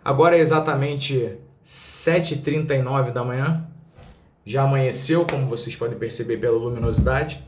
Agora é exatamente 7h39 da manhã. Já amanheceu, como vocês podem perceber pela luminosidade.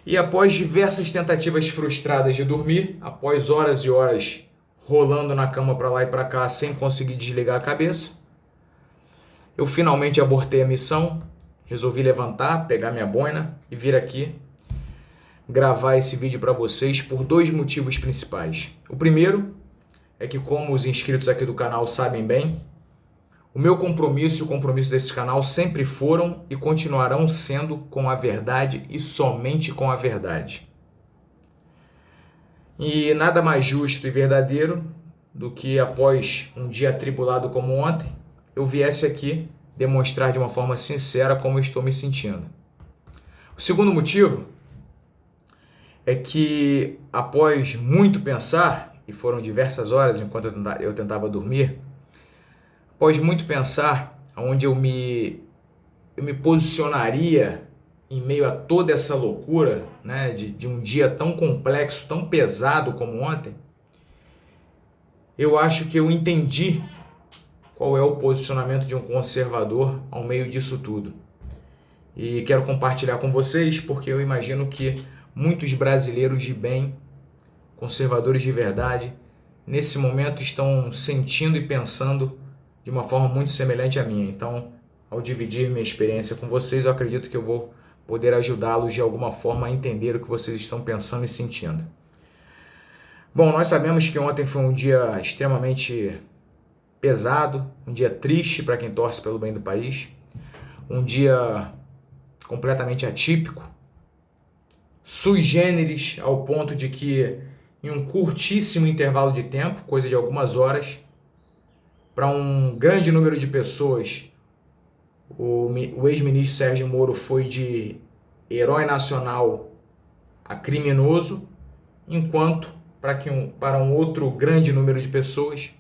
E após diversas tentativas frustradas de dormir, após horas e horas rolando na cama para lá e para cá sem conseguir desligar a cabeça, eu finalmente abortei a missão, resolvi levantar, pegar minha boina e vir aqui gravar esse vídeo para vocês por dois motivos principais. O primeiro é que, como os inscritos aqui do canal sabem bem, o meu compromisso e o compromisso desse canal sempre foram e continuarão sendo com a verdade e somente com a verdade. E nada mais justo e verdadeiro do que, após um dia atribulado como ontem, eu viesse aqui demonstrar de uma forma sincera como eu estou me sentindo. O segundo motivo é que, após muito pensar, e foram diversas horas enquanto eu tentava dormir, após muito pensar onde eu me posicionaria em meio a toda essa loucura, né, de um dia tão complexo, tão pesado como ontem, eu acho que eu entendi qual é o posicionamento de um conservador ao meio disso tudo. E quero compartilhar com vocês porque eu imagino que muitos brasileiros de bem, conservadores de verdade, nesse momento estão sentindo e pensando de uma forma muito semelhante à minha. Então, ao dividir minha experiência com vocês, eu acredito que eu vou poder ajudá-los de alguma forma a entender o que vocês estão pensando e sentindo. Bom, nós sabemos que ontem foi um dia extremamente pesado, um dia triste para quem torce pelo bem do país, um dia completamente atípico, sui generis, ao ponto de que em um curtíssimo intervalo de tempo, coisa de algumas horas, para um grande número de pessoas, o ex-ministro Sérgio Moro foi de herói nacional a criminoso, enquanto para um outro grande número de pessoas,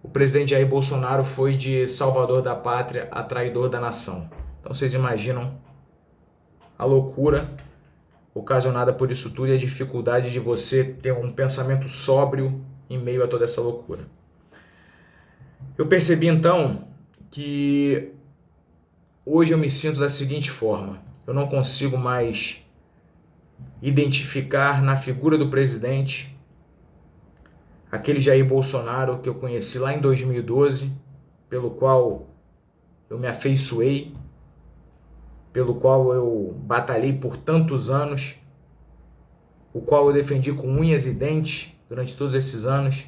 o presidente Jair Bolsonaro foi de salvador da pátria a traidor da nação. Então vocês imaginam a loucura ocasionada por isso tudo e a dificuldade de você ter um pensamento sóbrio em meio a toda essa loucura. Eu percebi então que hoje eu me sinto da seguinte forma: eu não consigo mais identificar na figura do presidente aquele Jair Bolsonaro que eu conheci lá em 2012, pelo qual eu me afeiçoei, pelo qual eu batalhei por tantos anos, o qual eu defendi com unhas e dentes durante todos esses anos,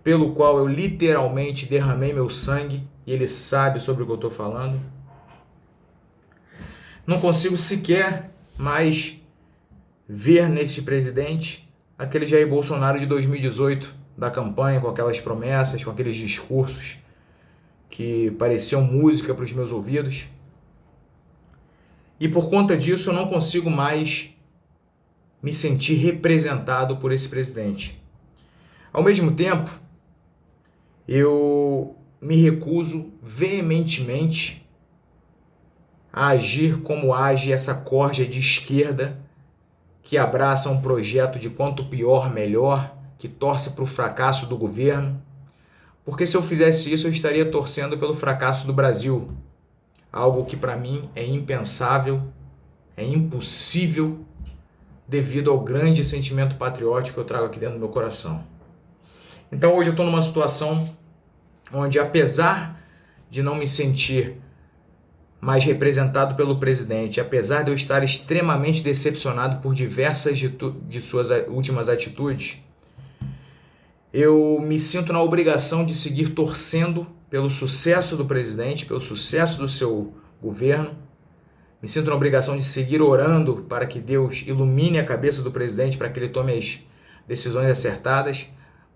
pelo qual eu literalmente derramei meu sangue, e ele sabe sobre o que eu estou falando. Não consigo sequer mais ver neste presidente aquele Jair Bolsonaro de 2018, da campanha, com aquelas promessas, com aqueles discursos que pareciam música para os meus ouvidos. E por conta disso eu não consigo mais me sentir representado por esse presidente. Ao mesmo tempo, eu me recuso veementemente a agir como age essa corja de esquerda que abraça um projeto de quanto pior, melhor, que torce para o fracasso do governo, porque se eu fizesse isso eu estaria torcendo pelo fracasso do Brasil, algo que para mim é impensável, é impossível, devido ao grande sentimento patriótico que eu trago aqui dentro do meu coração. Então hoje eu estou numa situação onde, apesar de não me sentir mais representado pelo presidente, apesar de eu estar extremamente decepcionado por diversas de suas últimas atitudes, eu me sinto na obrigação de seguir torcendo pelo sucesso do presidente, pelo sucesso do seu governo. Me sinto na obrigação de seguir orando para que Deus ilumine a cabeça do presidente, para que ele tome as decisões acertadas,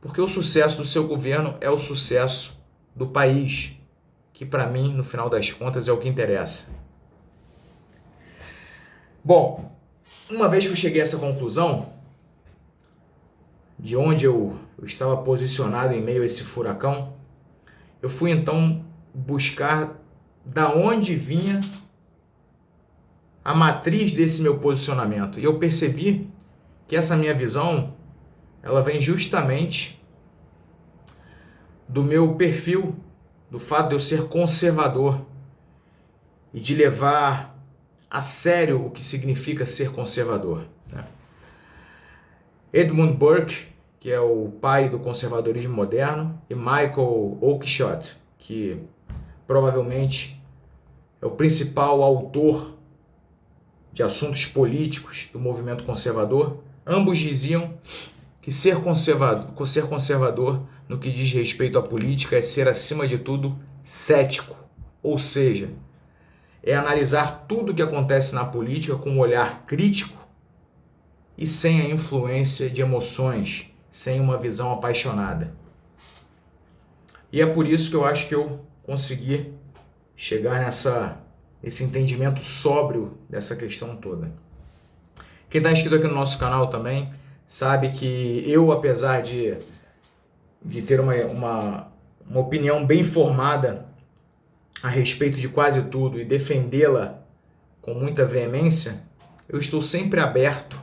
porque o sucesso do seu governo é o sucesso do país, que para mim, no final das contas, é o que interessa. Bom, uma vez que eu cheguei a essa conclusão, de onde eu estava posicionado em meio a esse furacão, eu fui então buscar da onde vinha a matriz desse meu posicionamento. E eu percebi que essa minha visão, ela vem justamente do meu perfil, do fato de eu ser conservador e de levar a sério o que significa ser conservador, né? Edmund Burke, que é o pai do conservadorismo moderno, e Michael Oakeshott, que provavelmente é o principal autor de assuntos políticos do movimento conservador, ambos diziam que ser conservador no que diz respeito à política é ser, acima de tudo, cético, ou seja, é analisar tudo o que acontece na política com um olhar crítico e sem a influência de emoções, sem uma visão apaixonada. E é por isso que eu acho que eu consegui chegar nesse entendimento sóbrio dessa questão toda. Quem está inscrito aqui no nosso canal também sabe que eu, apesar de ter uma opinião bem formada a respeito de quase tudo e defendê-la com muita veemência, eu estou sempre aberto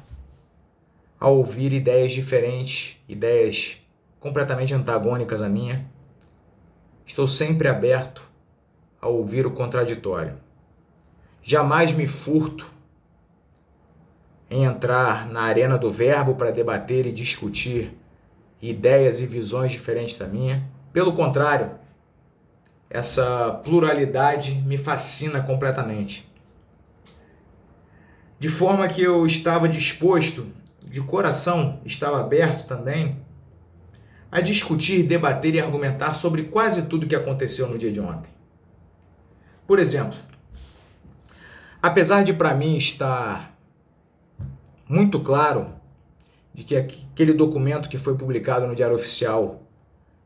a ouvir ideias diferentes, ideias completamente antagônicas à minha. Estou sempre aberto a ouvir o contraditório. Jamais me furto em entrar na arena do verbo para debater e discutir ideias e visões diferentes da minha. Pelo contrário, essa pluralidade me fascina completamente. De forma que eu estava disposto, de coração, estava aberto também, a discutir, debater e argumentar sobre quase tudo que aconteceu no dia de ontem. Por exemplo, apesar de para mim estar muito claro de que aquele documento que foi publicado no Diário Oficial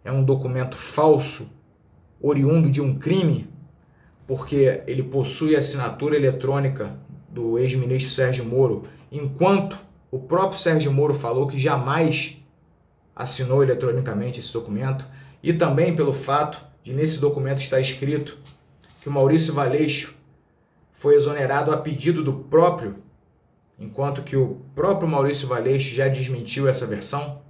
é um documento falso, oriundo de um crime, porque ele possui a assinatura eletrônica do ex-ministro Sérgio Moro, enquanto o próprio Sérgio Moro falou que jamais assinou eletronicamente esse documento, e também pelo fato de nesse documento estar escrito que o Maurício Valeixo foi exonerado a pedido do próprio, enquanto que o próprio Maurício Valeixo já desmentiu essa versão.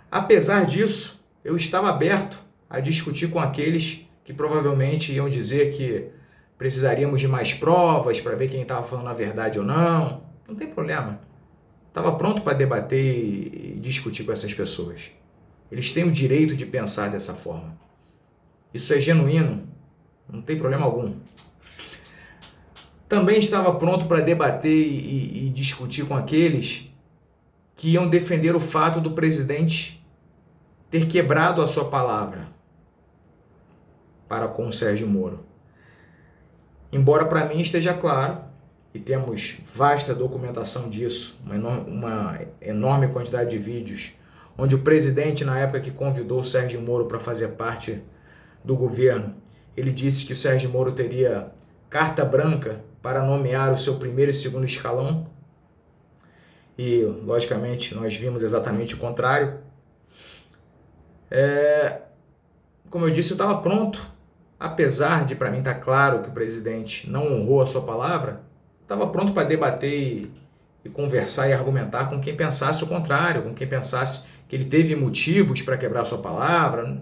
Apesar disso, eu estava aberto a discutir com aqueles que provavelmente iam dizer que precisaríamos de mais provas para ver quem estava falando a verdade ou não. Não tem problema. Estava pronto para debater e discutir com essas pessoas. Eles têm o direito de pensar dessa forma. Isso é genuíno, não tem problema algum. Também estava pronto para debater e discutir com aqueles que iam defender o fato do presidente ter quebrado a sua palavra para com o Sérgio Moro. Embora para mim esteja claro, e temos vasta documentação disso, uma enorme quantidade de vídeos, onde o presidente, na época que convidou o Sérgio Moro para fazer parte do governo, ele disse que o Sérgio Moro teria carta branca para nomear o seu primeiro e segundo escalão, e logicamente nós vimos exatamente o contrário. Como eu disse, eu estava pronto, apesar de para mim estar claro que o presidente não honrou a sua palavra, estava pronto para debater e conversar e argumentar com quem pensasse o contrário, com quem pensasse que ele teve motivos para quebrar a sua palavra. Não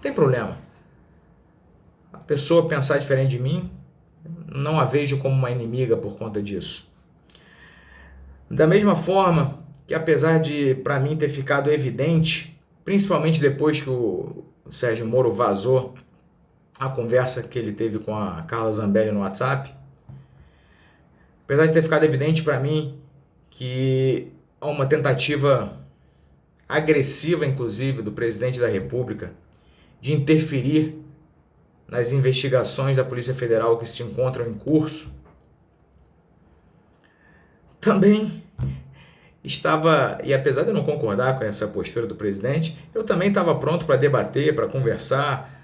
tem problema. A pessoa pensar diferente de mim, não a vejo como uma inimiga por conta disso. Da mesma forma que, apesar de para mim ter ficado evidente, principalmente depois que o Sérgio Moro vazou a conversa que ele teve com a Carla Zambelli no WhatsApp, apesar de ter ficado evidente para mim que há uma tentativa agressiva, inclusive, do presidente da República de interferir nas investigações da Polícia Federal que se encontram em curso, também estava, e apesar de eu não concordar com essa postura do presidente, eu também estava pronto para debater, para conversar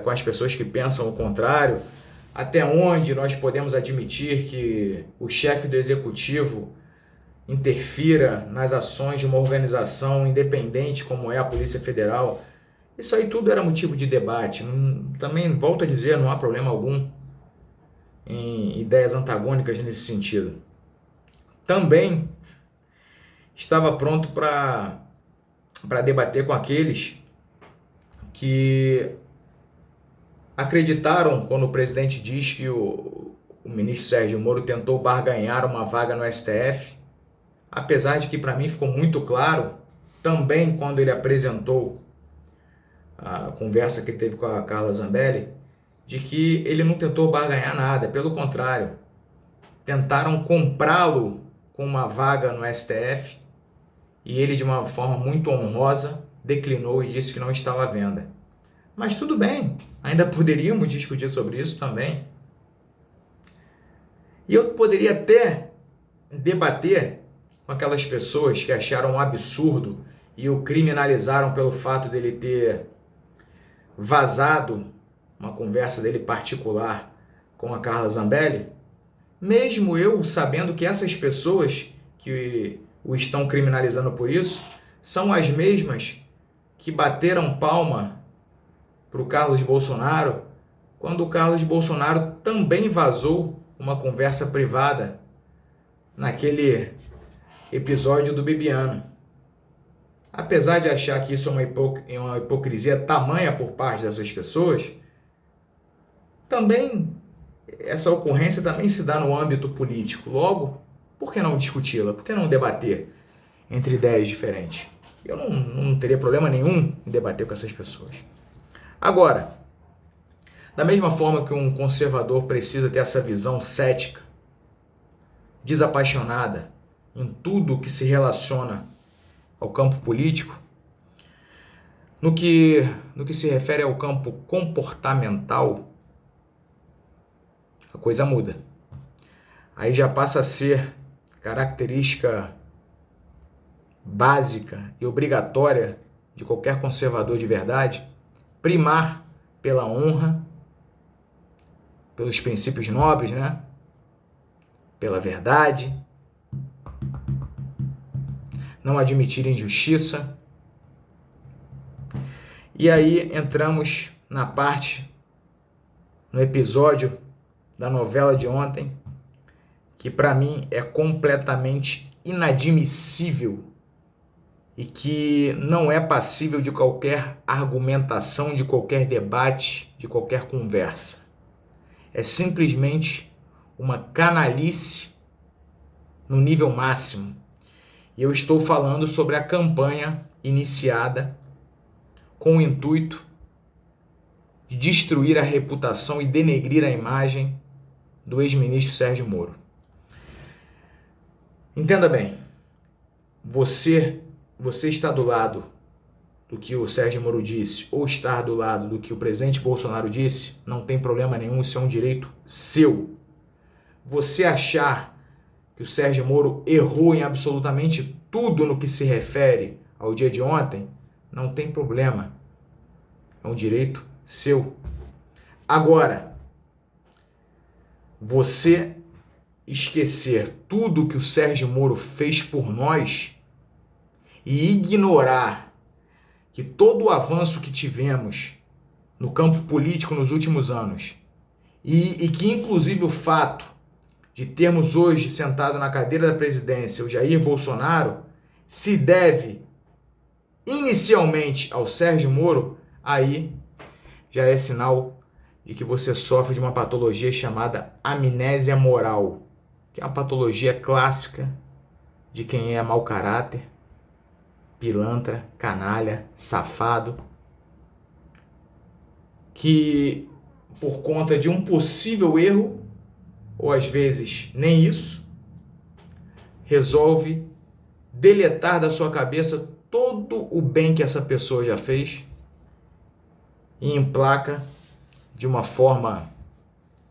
com as pessoas que pensam o contrário, até onde nós podemos admitir que o chefe do executivo interfira nas ações de uma organização independente como é a Polícia Federal. Isso aí tudo era motivo de debate. Também, volto a dizer, não há problema algum em ideias antagônicas nesse sentido. Também estava pronto para debater com aqueles que acreditaram quando o presidente diz que o ministro Sérgio Moro tentou barganhar uma vaga no STF, apesar de que para mim ficou muito claro, também quando ele apresentou a conversa que ele teve com a Carla Zambelli, de que ele não tentou barganhar nada, pelo contrário, tentaram comprá-lo com uma vaga no STF e ele, de uma forma muito honrosa, declinou e disse que não estava à venda. Mas tudo bem, ainda poderíamos discutir sobre isso também. E eu poderia até debater com aquelas pessoas que acharam um absurdo e o criminalizaram pelo fato dele ter vazado uma conversa dele particular com a Carla Zambelli, mesmo eu sabendo que essas pessoas que o estão criminalizando por isso são as mesmas que bateram palma para o Carlos Bolsonaro quando o Carlos Bolsonaro também vazou uma conversa privada naquele episódio do Bibiano. Apesar de achar que isso é uma hipocrisia tamanha por parte dessas pessoas, também essa ocorrência também se dá no âmbito político. Logo, por que não discuti-la? Por que não debater entre ideias diferentes? Eu não teria problema nenhum em debater com essas pessoas. Agora, da mesma forma que um conservador precisa ter essa visão cética, desapaixonada em tudo que se relaciona ao campo político, no que se refere ao campo comportamental, a coisa muda. Aí já passa a ser característica básica e obrigatória de qualquer conservador de verdade primar pela honra, pelos princípios nobres, né? Pela verdade, não admitir injustiça. E aí entramos no episódio da novela de ontem, que para mim é completamente inadmissível e que não é passível de qualquer argumentação, de qualquer debate, de qualquer conversa. É simplesmente uma canalice no nível máximo. E eu estou falando sobre a campanha iniciada com o intuito de destruir a reputação e denegrir a imagem do ex-ministro Sérgio Moro. Entenda bem, você está do lado do que o Sérgio Moro disse ou estar do lado do que o presidente Bolsonaro disse, não tem problema nenhum, isso é um direito seu. Você achar que o Sérgio Moro errou em absolutamente tudo no que se refere ao dia de ontem, não tem problema. É um direito seu. Agora, você esquecer tudo que o Sérgio Moro fez por nós e ignorar que todo o avanço que tivemos no campo político nos últimos anos e que inclusive o fato de termos hoje sentado na cadeira da presidência o Jair Bolsonaro se deve inicialmente ao Sérgio Moro, aí já é sinal de que você sofre de uma patologia chamada amnésia moral, que é uma patologia clássica de quem é mau caráter, pilantra, canalha, safado, que por conta de um possível erro, ou às vezes nem isso, resolve deletar da sua cabeça todo o bem que essa pessoa já fez e emplaca de uma forma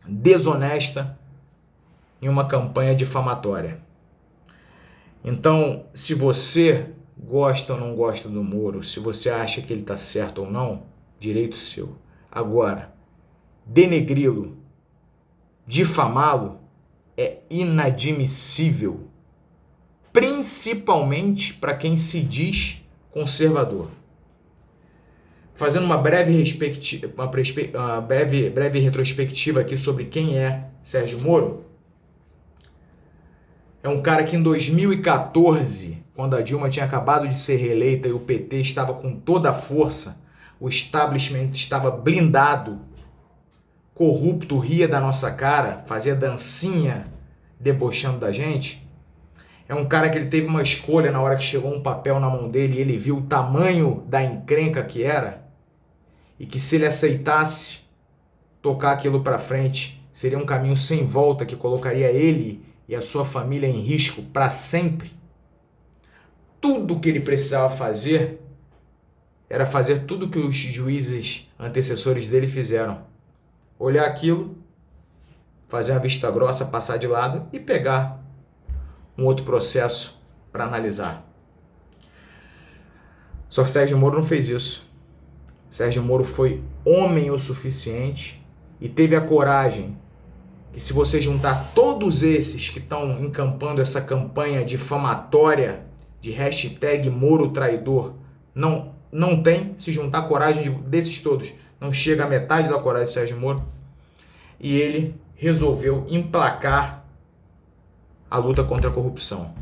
desonesta em uma campanha difamatória. Então, se você gosta ou não gosta do Moro, se você acha que ele está certo ou não, direito seu. Agora, denegri-lo, difamá-lo é inadmissível, principalmente para quem se diz conservador. Fazendo uma breve retrospectiva aqui sobre quem é Sérgio Moro, é um cara que em 2014, quando a Dilma tinha acabado de ser reeleita e o PT estava com toda a força, o establishment estava blindado, corrupto, ria da nossa cara, fazia dancinha debochando da gente. É um cara que ele teve uma escolha na hora que chegou um papel na mão dele e ele viu o tamanho da encrenca que era e que se ele aceitasse tocar aquilo para frente, seria um caminho sem volta que colocaria ele e a sua família em risco para sempre. Tudo que ele precisava fazer era fazer tudo que os juízes antecessores dele fizeram. Olhar aquilo, fazer uma vista grossa, passar de lado e pegar um outro processo para analisar. Só que Sérgio Moro não fez isso. Sérgio Moro foi homem o suficiente e teve a coragem que, se você juntar todos esses que estão encampando essa campanha difamatória de hashtag Moro traidor, não tem, se juntar a coragem desses todos, não chega a metade da coragem de Sérgio Moro, e ele resolveu emplacar a luta contra a corrupção.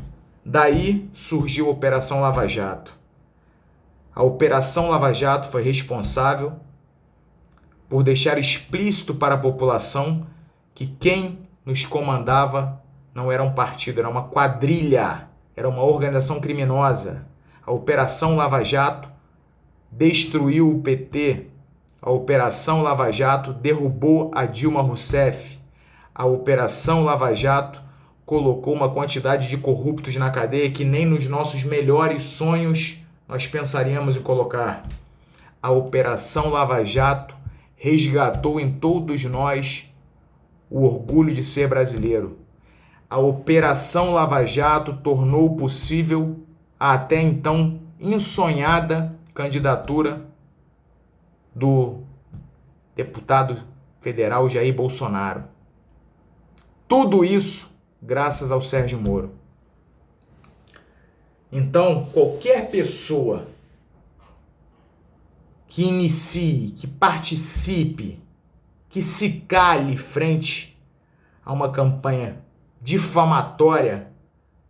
Daí surgiu a Operação Lava Jato. A Operação Lava Jato foi responsável por deixar explícito para a população que quem nos comandava não era um partido, era uma quadrilha, era uma organização criminosa. A Operação Lava Jato destruiu o PT. A Operação Lava Jato derrubou a Dilma Rousseff. A Operação Lava Jato colocou uma quantidade de corruptos na cadeia que nem nos nossos melhores sonhos nós pensaríamos em colocar. A Operação Lava Jato resgatou em todos nós o orgulho de ser brasileiro. A Operação Lava Jato tornou possível a até então insonhada candidatura do deputado federal Jair Bolsonaro. Tudo isso graças ao Sérgio Moro. Então, qualquer pessoa que inicie, que participe, que se cale frente a uma campanha difamatória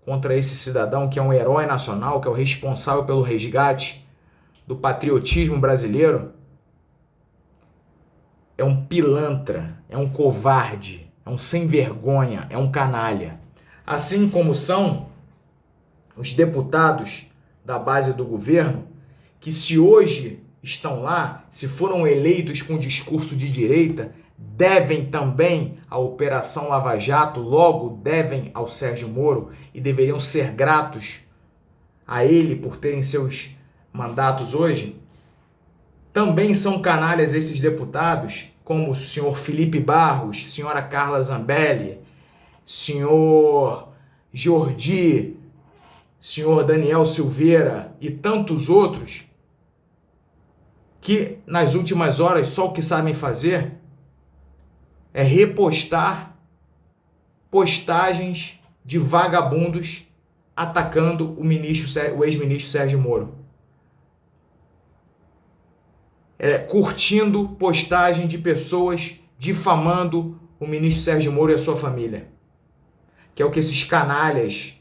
contra esse cidadão que é um herói nacional, que é o responsável pelo resgate do patriotismo brasileiro, é um pilantra, é um covarde, é um sem vergonha, é um canalha. Assim como são os deputados da base do governo, que se hoje estão lá, se foram eleitos com discurso de direita, devem também à Operação Lava Jato, logo devem ao Sérgio Moro e deveriam ser gratos a ele por terem seus mandatos hoje. Também são canalhas esses deputados, como o senhor Felipe Barros, senhora Carla Zambelli, senhor Jordi, senhor Daniel Silveira e tantos outros, que nas últimas horas só o que sabem fazer é repostar postagens de vagabundos atacando o ex-ministro Sérgio Moro. Curtindo postagem de pessoas difamando o ministro Sérgio Moro e a sua família. Que é o que esses canalhas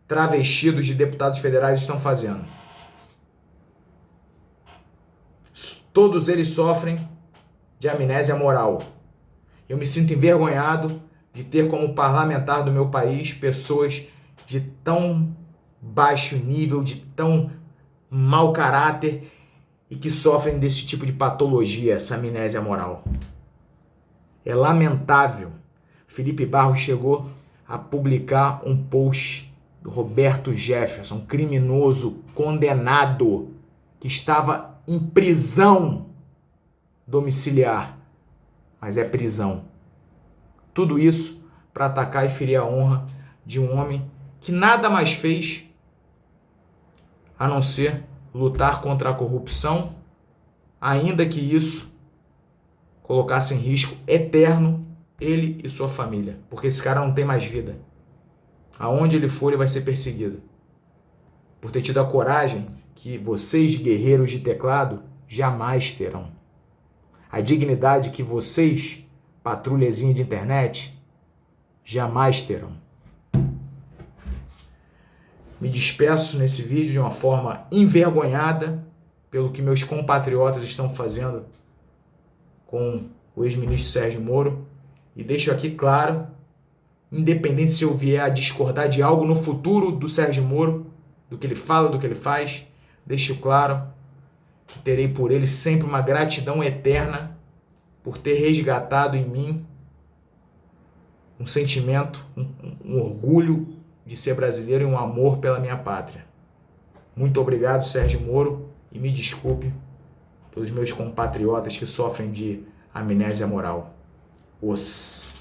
travestidos de deputados federais estão fazendo. Todos eles sofrem de amnésia moral. Eu me sinto envergonhado de ter como parlamentar do meu país pessoas de tão baixo nível, de tão mau caráter e que sofrem desse tipo de patologia, essa amnésia moral. É lamentável. Felipe Barros chegou a publicar um post do Roberto Jefferson, criminoso, condenado, que estava em prisão domiciliar. Mas é prisão. Tudo isso para atacar e ferir a honra de um homem que nada mais fez a não ser lutar contra a corrupção, ainda que isso colocasse em risco eterno ele e sua família, porque esse cara não tem mais vida. Aonde ele for, ele vai ser perseguido. Por ter tido a coragem que vocês, guerreiros de teclado, jamais terão. A dignidade que vocês, patrulhazinha de internet, jamais terão. Me despeço nesse vídeo de uma forma envergonhada pelo que meus compatriotas estão fazendo com o ex-ministro Sérgio Moro. E deixo aqui claro, independente se eu vier a discordar de algo no futuro do Sérgio Moro, do que ele fala, do que ele faz, deixo claro que terei por ele sempre uma gratidão eterna por ter resgatado em mim um sentimento, um orgulho de ser brasileiro e um amor pela minha pátria. Muito obrigado, Sérgio Moro, e me desculpe pelos meus compatriotas que sofrem de amnésia moral. Os